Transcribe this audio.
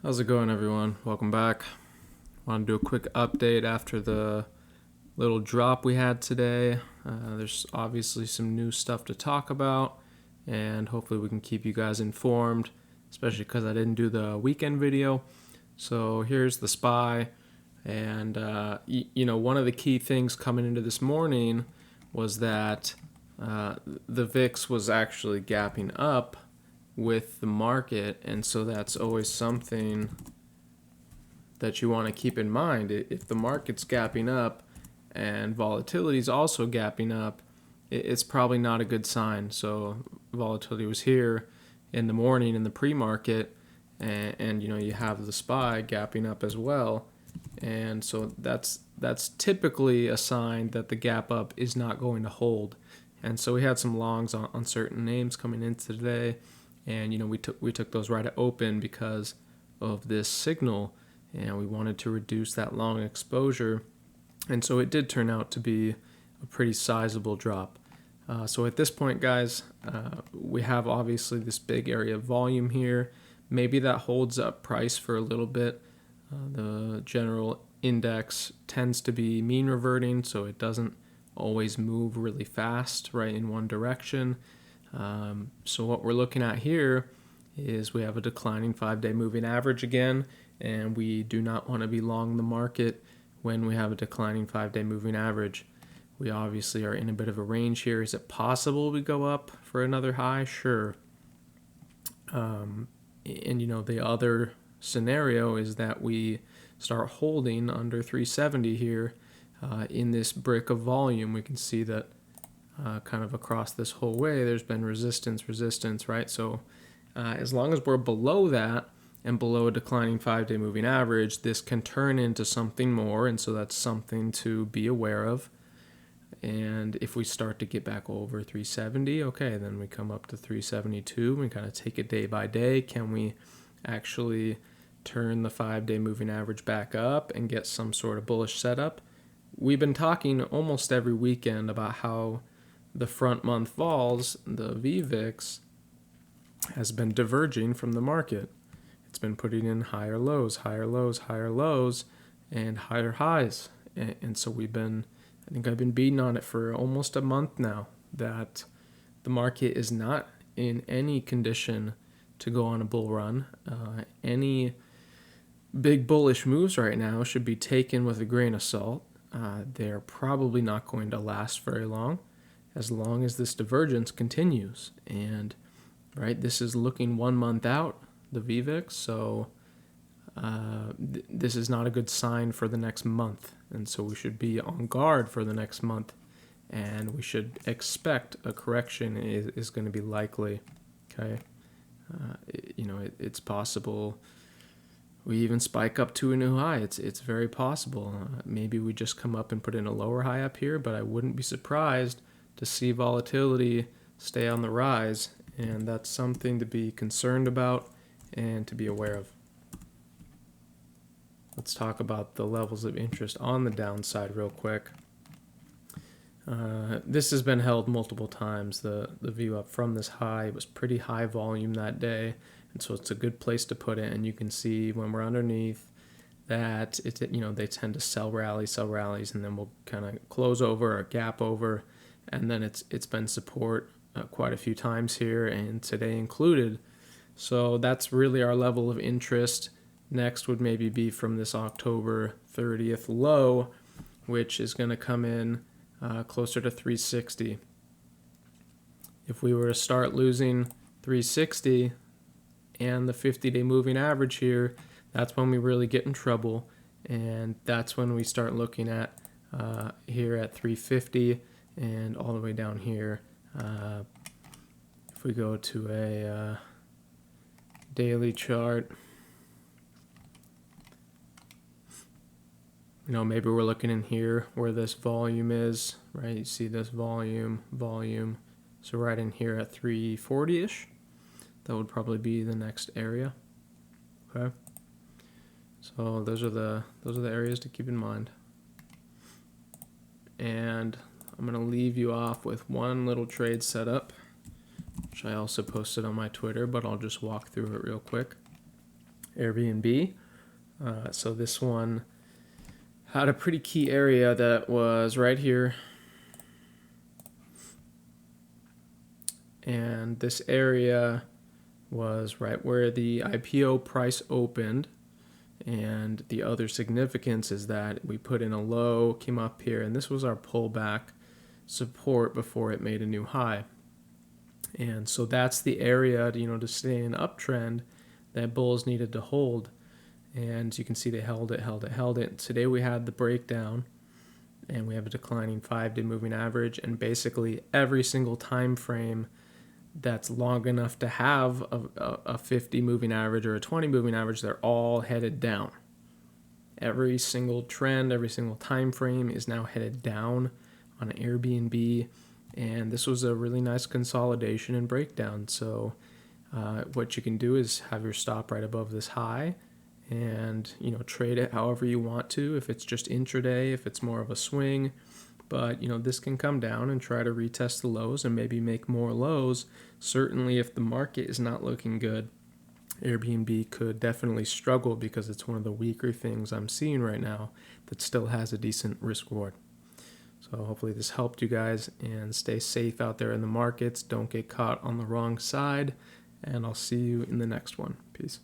How's it going, everyone? Welcome back. Want to do a quick update after the little drop we had today. There's obviously some new stuff to talk about, and hopefully we can keep you guys informed, especially because I didn't do the weekend video. So here's the SPY, and one of the key things coming into this morning was that the VIX was actually gapping up with the market, and so that's always something that you want to keep in mind. If the market's gapping up and volatility is also gapping up, it's probably not a good sign. So volatility was here in the morning in the pre-market, and you have the SPY gapping up as well, and so that's typically a sign that the gap up is not going to hold. And so we had some longs on certain names coming into today, and we took those right at open because of this signal, and we wanted to reduce that long exposure, and so it did turn out to be a pretty sizable drop. So at this point, guys, we have obviously this big area of volume here. Maybe that holds up price for a little bit. The general index tends to be mean reverting, so it doesn't always move really fast right in one direction. So what we're looking at here is we have a declining 5-day moving average again, and we do not want to be long the market when we have a declining 5-day moving average. We obviously are in a bit of a range here. Is it possible we go up for another high? Sure. And the other scenario is that we start holding under 370 here in this brick of volume. We can see that kind of across this whole way there's been resistance, right? So as long as we're below that and below a declining 5-day moving average, this can turn into something more, and so that's something to be aware of. And if we start to get back over 370, okay, then we come up to 372. We kind of take it day by day. Can we actually turn the 5-day moving average back up and get some sort of bullish setup? We've been talking almost every weekend about how the front month vols, the VVIX, has been diverging from the market. It's been putting in higher lows, and higher highs. And so I think I've been beating on it for almost a month now, that the market is not in any condition to go on a bull run. Any big bullish moves right now should be taken with a grain of salt. They're probably not going to last very long as this divergence continues. And right, this is looking 1 month out, the VVIX, so this is not a good sign for the next month, and so we should be on guard for the next month, and we should expect a correction is going to be likely. Okay, it's possible we even spike up to a new high. It's very possible. Maybe we just come up and put in a lower high up here, but I wouldn't be surprised to see volatility stay on the rise, and that's something to be concerned about and to be aware of. Let's talk about the levels of interest on the downside real quick. This has been held multiple times, the view up from this high. It was pretty high volume that day, and so it's a good place to put it. And you can see when we're underneath that they tend to sell rallies, and then we'll kind of close over or gap over, and then it's been support quite a few times here, and today included. So that's really our level of interest. Next would maybe be from this October 30th low, which is going to come in closer to 360. If we were to start losing 360 and the 50-day moving average here, that's when we really get in trouble, and that's when we start looking at here at 350 and all the way down here. If we go to a daily chart, maybe we're looking in here where this volume is, right? You see this volume. So right in here at 340-ish, that would probably be the next area. Okay. So those are the areas to keep in mind. And I'm going to leave you off with one little trade setup, which I also posted on my Twitter, but I'll just walk through it real quick. Airbnb. So this one had a pretty key area that was right here. And this area was right where the IPO price opened. And the other significance is that we put in a low, came up here, and this was our pullback support before it made a new high. And so that's the area to stay in uptrend that bulls needed to hold. And you can see they held it. Today we had the breakdown, and we have a declining 5-day moving average, and basically every single time frame that's long enough to have a 50 moving average or a 20 moving average, they're all headed down. Every single trend, every single time frame is now headed down on Airbnb, and this was a really nice consolidation and breakdown. So what you can do is have your stop right above this high and trade it however you want to, if it's just intraday, if it's more of a swing. But this can come down and try to retest the lows and maybe make more lows. Certainly if the market is not looking good, Airbnb could definitely struggle because it's one of the weaker things I'm seeing right now that still has a decent risk reward. So hopefully this helped you guys, and stay safe out there in the markets. Don't get caught on the wrong side, and I'll see you in the next one. Peace.